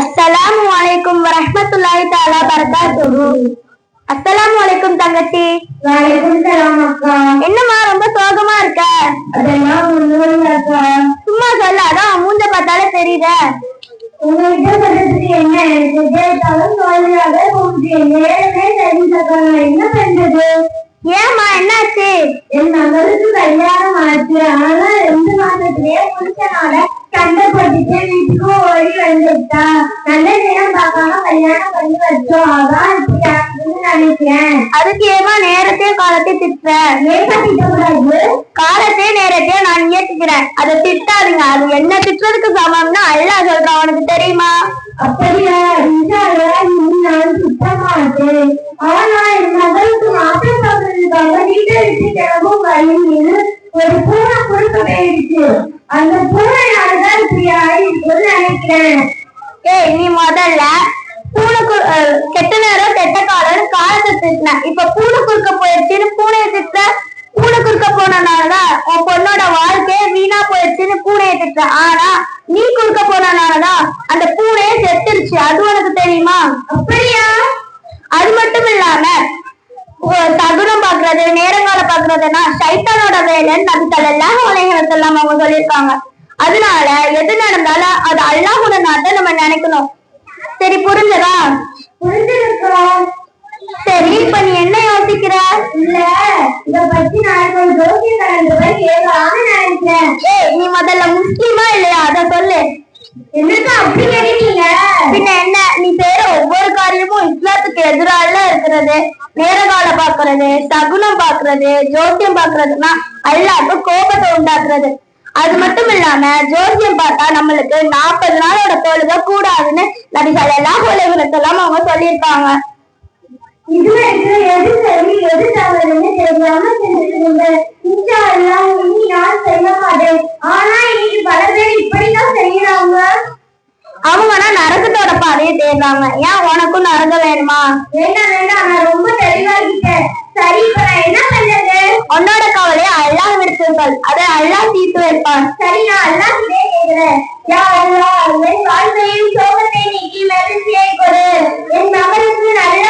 அஸ்ஸலாமு அலைக்கும் வரஹ்மத்துல்லாஹி தஆலா பரகாத்துஹு. அஸ்ஸலாமு அலைக்கும் தங்கச்சி. வலைக்கும் சலாம் அக்கா. என்னம்மா ரொம்ப சோகமா இருக்க? அதெல்லாம் ஒண்ணும் இல்ல அக்கா. சும்மா சொல்ல, அதான் மூஞ்ச பார்த்தாலே தெரியுத. உங்ககிட்ட சொல்றதுக்கு என்ன, எனக்கு கேட்டாலும் தோல்வியாக போகுது. நேரமே தெரிஞ்சக்கா, என்ன பண்றது? ஏம்மா என்னாச்சு? என் மகளுக்கு கல்யாணம் ஆச்சு. ஆனா 2 மாசத்திலேயே புருஷனோட சண்டை போட்டுட்டு வீட்டுக்கு ஓடி வந்துட்டா. நல்ல நேரம் பார்க்காம கல்யாணம் பண்ணி வச்சோம். அதான் இப்படி ஆகுதுன்னு நினைக்கிறேன். அதுக்கு ஏமா நேரத்தையும் காலத்தையும் திட்டுற? ஏன் திட்டக்கூடாது? காலத்தையும் நேரத்தையும் நான் ஏத்துக்கிறேன், அதை திட்டாதீங்க. அது என்ன திட்டுறதுக்கு சமம்னா அல்லாஹ் சொல்றான், உனக்கு தெரியுமா? அப்படியா? நான் திட்ட மாட்டேன். ஆனா என் மகளுக்கு மாற்றம் சொல்றதுக்காக வீட்டை விட்டு கிளம்பும் வழியில் ஒரு பூனை குறுக்க போயிடுச்சு. அந்த பூனையாலதான் இப்படி ஆயிடுச்சுன்னு நினைக்கிறேன். ஏய், நீ முதல்ல பூனைக்கு கெட்ட நேரம் கெட்ட காலம் காலத்தை திட்டின. இப்ப பூனை குறுக்க போயிடுச்சுன்னு பூனையை திட்டுற. பூனை குறுக்க போனனாலதான் உன் பொண்ணோட வாழ்க்கையே வீணா போயிடுச்சுன்னு பூனையை திட்டுற. ஆனா நீ குறுக்க போனனாலதான் அந்த பூனையே செத்துருச்சு. அது உனக்கு தெரியுமா? அப்படியா? அது மட்டும் இல்லாம சகுனம் பாக்குறது, நேரங்காலம் பாக்குறதுன்னா சைத்தானோட வேலைன்னு நபி ஸல்லல்லாஹு அலைஹி வஸல்லம் அவங்க சொல்லியிருக்காங்க. அதனால எது நடந்தாலும் அது அல்லாஹ்வோட நாட்டை நம்ம நினைக்கணும். சரி, புரிஞ்சதா? புரிஞ்சிருக்கிறோம். சரி, இப்ப நீ என்ன யோசிக்கிற? இல்ல, இத பத்தி நான் ஒரு ஜோசியக்காரன் போய் கேட்கலாம்னு நினைக்கிறேன். ஏய், நீ முதல்ல முஸ்லிமா இல்லையா அத சொல்லு. என்னக்கா அப்படி கேட்டீங்க? பின்ன என்ன, நீ செய்யற ஒவ்வொரு காரியமும் இஸ்லாத்துக்கு எதிரால இருக்கிறது. நேரகாலம் பாக்குறது, சகுனம் பாக்குறது, ஜோசியம் பாக்குறதுன்னா அல்லாஹ்க்கு கோபத்தை உண்டாக்குறது. அது மட்டும் இல்லாம ஜோசியம் பார்த்தா நம்மளுக்கு 40 நாளோட தொழுக கூடாதுன்னு நபி ஸல்லல்லாஹு அலைஹி வஸல்லம் அவங்க சொல்லியிருக்காங்க. இதுல எது சரி எது தவறுன்னு தெரியாம செஞ்சுருங்க. இன்ஷா அல்லாஹ் இனி நான் செய்ய மாட்டேன். ஆனா இன்னைக்கு பல பேர் இப்படிதான் செய்யறாங்க. அவங்கன்னா நரகத்தோட பாதையை தேடுறாங்க. ஏன் உனக்கும் நரகம் வேணுமா? வேண்டாம் வேண்டாம், நான் ரொம்ப தெளிவாகிட்டேன். சரி, இப்ப நான் என்ன பண்றது? உன்னோட கவலையை அல்லாஹ் விடுத்துங்கள், அதை அல்லாஹ் தீர்த்து வைப்பான். சரி, நான் அல்லாஹ் கிட்டே கேட்கிறேன். யா அல்லாஹ், என் வாழ்க்கையில் சோகத்தை நீக்கி மகிழ்ச்சியை கொடு. என் மகளுக்கு நல்ல